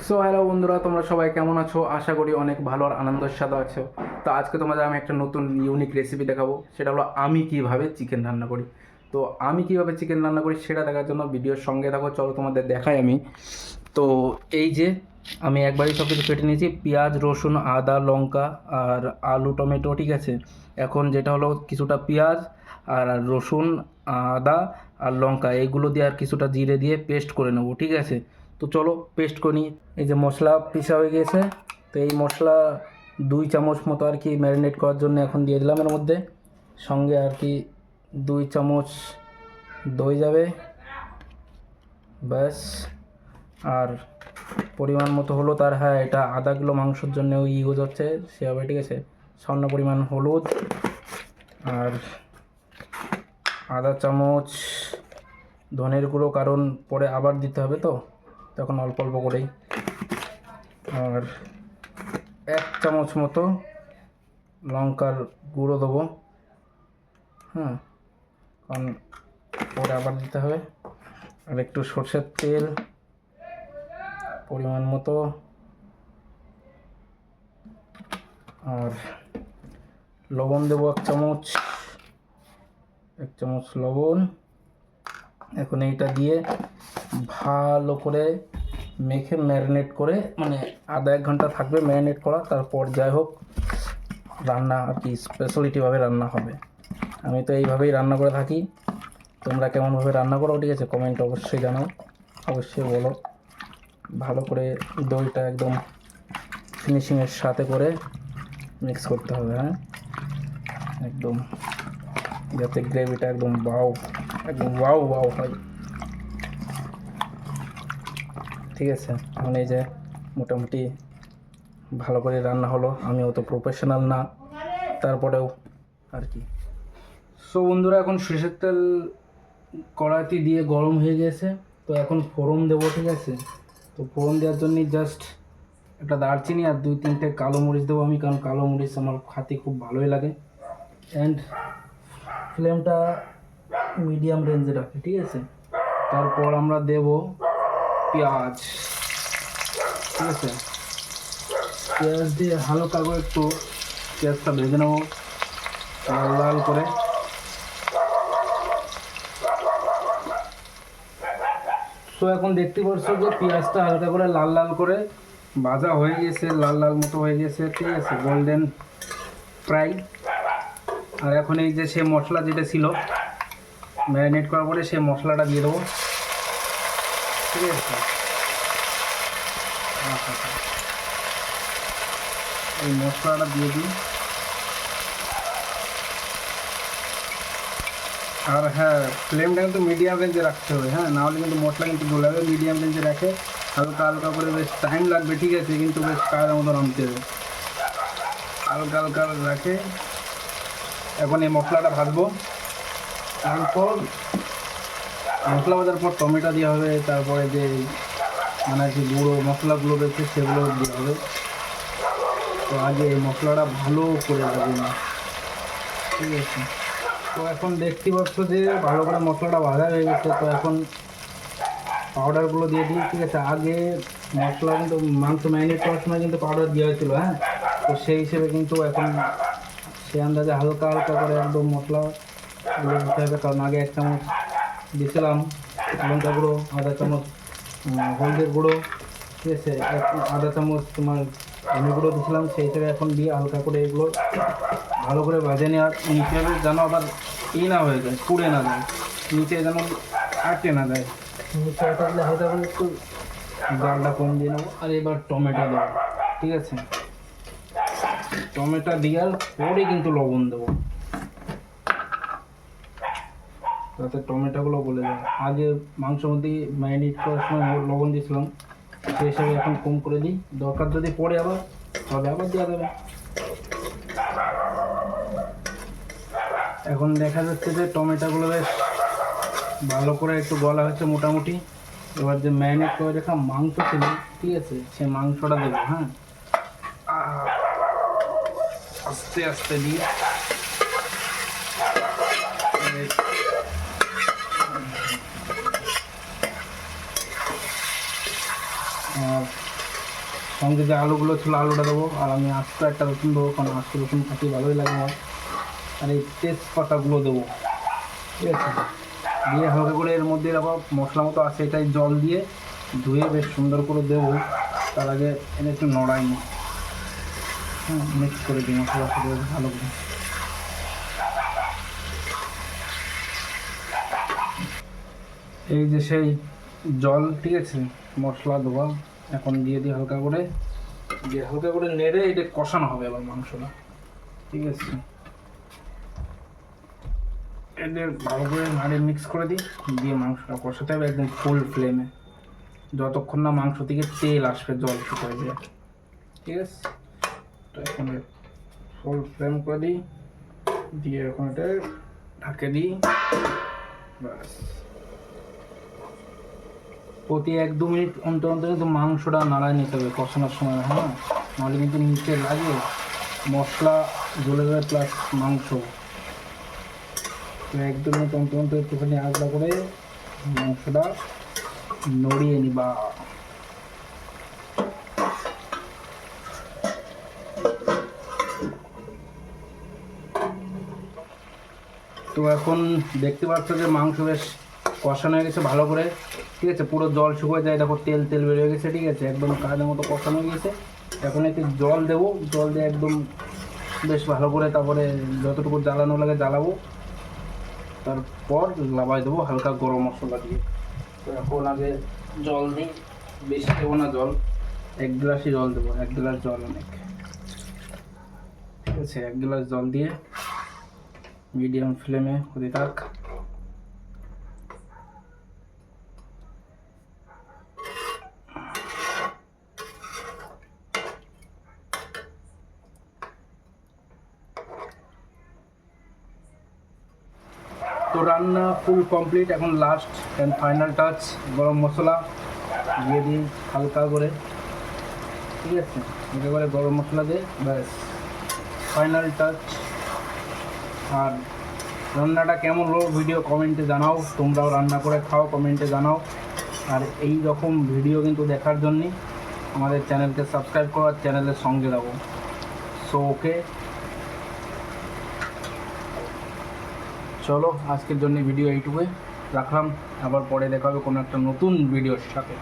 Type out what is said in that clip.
So hello বন্ধুরা, তোমরা সবাই কেমন আছো? আশা করি অনেক ভালো আর আনন্দের সাথে আছো। তো আজকে তোমাদের আমি একটা নতুন ইউনিক রেসিপি দেখাবো। সেটা হলো আমি কিভাবে চিকেন রান্না করি। তো আমি কিভাবে চিকেন রান্না করি সেটা দেখার জন্য ভিডিওর সঙ্গে থাকো। চলো তোমাদের দেখাই আমি। তো এই যে আমি একবারই সব কিছু কেটে নিয়েছি, পেঁয়াজ, রসুন, আদা, লঙ্কা আর আলু, টমেটো, ঠিক আছে। এখন যেটা হলো কিছুটা পেঁয়াজ আর রসুন, আদা আর লঙ্কা এইগুলো দিয়ে আর কিছুটা জিরে দিয়ে পেস্ট করে নেবো, ঠিক আছে। তো চলো পেস্ট করি। এই যে মশলা পিসা হয়ে গেছে। তো এই মশলা 2 চামচ মতো আর কি ম্যারিনেট করার জন্য এখন দিয়ে দিলাম এর মধ্যে। সঙ্গে আর কি 2 চামচ দই যাবে, ব্যাস। আর পরিমাণ মতো হলো তার, হ্যাঁ এটা আধা কিলো মাংসর জন্য ইউজ হচ্ছে সেভাবে, ঠিক আছে। সামান্য পরিমাণ হলুদ আর আধা চামচ ধনের গুঁড়ো, কারণ পরে আবার দিতে হবে তো, তখন অল্প অল্প করেই। আর 1 চামচ মতো লঙ্কার গুঁড়ো দেবো, হ্যাঁ, কারণ পরে আবার দিতে হবে। আর একটু সর্ষের তেল পরিমাণ মতো, আর লবণ দেবো 1 চামচ লবণ। এখন এইটা দিয়ে ভালো করে মেখে ম্যারিনেট করে, মানে আধা 1 ঘন্টা থাকবে ম্যারিনেট করা, তারপর যাই হোক রান্না আর কি স্পেশালিটিভাবে রান্না হবে। আমি তো এইভাবেই রান্না করে থাকি। তোমরা কেমনভাবে রান্না করো, ঠিক আছে, কমেন্ট অবশ্যই জানাও, অবশ্যই বলো। ভালো করে দইটা একদম ফিনিশিংয়ের সাথে করে মিক্স করতে হবে, হ্যাঁ, একদম, যাতে গ্রেভিটা একদম ওয়াও ওয়াও হয়, ঠিক আছে। মানে এই যে মোটামুটি ভালো করে রান্না হলো। আমি অত প্রফেশনাল না, তারপরেও আর কি। সো বন্ধুরা, এখন সরষের তেল কড়াইতে দিয়ে গরম হয়ে গেছে। তো এখন ফোড়ন দেবো, ঠিক আছে। তো ফোড়ন দেওয়ার জন্য জাস্ট একটা দারচিনি আর 2-3টে কালো মরিচ দেবো আমি, কারণ কালো মরিচ আমার খাতে খুব ভালোই লাগে। অ্যান্ড ফ্লেমটা মিডিয়াম রেঞ্জে রাখি, ঠিক আছে। তারপর আমরা দেব পেঁয়াজ, ঠিক আছে। পেঁয়াজ দিয়ে হালকা করে একটু পেঁয়াজটা ভেজে নেবো লাল লাল করে। তো এখন দেখতে পাচ্ছ যে পেঁয়াজটা হালকা করে লাল লাল করে ভাজা হয়ে গেছে, লাল লাল মতো হয়ে গেছে, ঠিক আছে, গোল্ডেন ফ্রাই। আর এখন এই যে সে মশলা যেটা ছিল ম্যারিনেট করার পরে, সেই মশলাটা দিয়ে দেবো, ঠিক আছে। এই মশলাটা দিয়ে দিই। আর হ্যাঁ, ফ্লেমটা কিন্তু মিডিয়াম রেঞ্জে রাখতে হবে, হ্যাঁ, নাহলে কিন্তু মশলা কিন্তু গলে যাবে। মিডিয়াম রেঞ্জে রাখে হালকা হালকা করে, বেশ টাইম লাগবে, ঠিক আছে, কিন্তু বেশ কায়দার মতো নামতে হবে, হালকা হালকা রাখে। এখন এই মশলাটা ভাজবো। তারপর মশলা ভাজার পর টমেটো দেওয়া হবে, তারপরে যে মানে যে গুঁড়ো মশলাগুলো রয়েছে সেগুলো দেওয়া হবে। তো আগে এই মশলাটা ভালো করে ভাজবো, ঠিক আছে। তো এখন দেখতে পাচ্ছ যে ভালো করে মশলাটা ভাজা হয়ে গেছে। তো এখন পাউডারগুলো দিয়ে দিই, ঠিক আছে। আগে মশলা কিন্তু মাংস ম্যারিনেট করার সময় কিন্তু পাউডার দেওয়া হয়েছিলো, হ্যাঁ। তো সেই হিসেবে কিন্তু এখন সেই আন্দাজে হালকা হালকা করে একদম মশলা দিতে হবে, কারণ আগে 1 চামচ দিয়েছিলাম লঙ্কা গুঁড়ো, আধা 1 চামচ হলদের গুঁড়ো, ঠিক আছে, আধা 1 চামচ তোমার ধনে গুঁড়ো দিয়েছিলাম, সেই হিসেবে এখন দিয়ে হালকা করে এগুলো ভালো করে ভেজে নেওয়ার। নিচে যেন আবার না হয়ে যায়, পুড়ে না যায়, নিচে যেন আটকে না যায়। নিচে থাকলে হালকা করে একটু জালটা কম দিয়ে নেবো। আর এবার টমেটো দেবো, ঠিক আছে। টমেটো দেওয়ার পরে কিন্তু লবণ দেবো, যাতে টমেটোগুলো গলে যায়। আগে মাংসের মধ্যে ম্যারিনেট করার সময় লবণ দিয়েছিলাম, সেই হিসাবে এখন কম করে দিই। দরকার যদি পড়ে আবার তবে আবার দেওয়া যাবে। এখন দেখা যাচ্ছে যে টমেটোগুলো বেশ ভালো করে একটু গলা হচ্ছে মোটামুটি। এবার যে ম্যারিনেট করে রাখা মাংস ছিল, ঠিক আছে, সেই মাংসটা দেবো, হ্যাঁ, আস্তে আস্তে দিয়ে। সঙ্গে যে আলুগুলো ছিল আলুটা দেবো, আর আমি আস্ত একটা রসুন দেবো, কারণ আস্ত রসুন খাতে ভালোই লাগে আমার। আর এই তেজপাতাগুলো দেবো, ঠিক আছে। দিয়ে হালকা করে এর মধ্যে আবার মশলা মতো আছে, এটাই জল দিয়ে ধুয়ে বেশ সুন্দর করে দেবো। তার আগে এটা একটু নড়াই নি, হ্যাঁ, মিক্স করে দিই মশলা সাথে ভালো করে। এই যে সেই জল, ঠিক আছে, মশলা দেওয়া এখন দিয়ে দিই হালকা করে, দিয়ে হালকা করে নেড়ে এটা কষানো হবে আবার মাংসটা, ঠিক আছে। এদের ভালো করে নাড়ে মিক্স করে দিই, দিয়ে মাংসটা কষাতে হবে একদম ফুল ফ্লেমে, যতক্ষণ না মাংস থেকে তেল আসবে, জল শুকিয়ে যায়, ঠিক আছে। তো এখন ফুল ফ্লেম করে দিই, দিয়ে এখন এটা ঢাকে দিই, ব্যাস। প্রতি 1-2 মিনিট অন্তর অন্তর কিন্তু মাংসটা নাড়ায় নিতে হবে কষানোর সময়, হ্যাঁ, নাহলে কিন্তু নিচে লাগে, মশলা জ্বলে যাবে প্লাস মাংস। তো 1-2 মিনিট অন্তর অন্তর একটুখানি আলাদা করে মাংসটা নড়িয়ে নিবা। তো এখন দেখতে পাচ্ছ যে মাংস বেশ কষানো হয়ে গেছে ভালো করে, ঠিক আছে, পুরো জল শুকিয়ে যায়, দেখো তেল তেল বেরিয়ে গেছে, ঠিক আছে, একদম কাজের মতো কষানো হয়ে গেছে। এখন একটু জল দেবো, জল দিয়ে একদম বেশ ভালো করে, তারপরে যতটুকু জ্বালানো লাগে জ্বালাবো, তারপর লাবাই দেবো হালকা গরম মশলা দিয়ে। তো এখন আগে জল দিই, বেশি দেবো না জল, 1 গ্লাসই জল দেবো, 1 গ্লাস জল অনেক, ঠিক আছে। 1 গ্লাস জল দিয়ে মিডিয়াম ফ্লেমে হতে থাক। তো রান্না ফুল কমপ্লিট, এখন লাস্ট অ্যান্ড ফাইনাল টাচ গরম মশলা দিয়ে দিই হালকা করে, ঠিক আছে, একেবারে গরম মশলা দিয়ে ব্যাস ফাইনাল টাচ। আর রান্নাটা কেমন হলো ভিডিও কমেন্টে জানাও, তোমরাও রান্না করে খাও, কমেন্টে জানাও। আর এই রকম ভিডিও কিন্তু দেখার জন্যে আমাদের চ্যানেলকে সাবস্ক্রাইব করো আর চ্যানেলের সঙ্গে রাখো। সো ওকে, চলো আজকের জন্য ভিডিও এইটুকুই রাখলাম, আবার পরে দেখা হবে কোনো একটা নতুন ভিডিওর সাথে।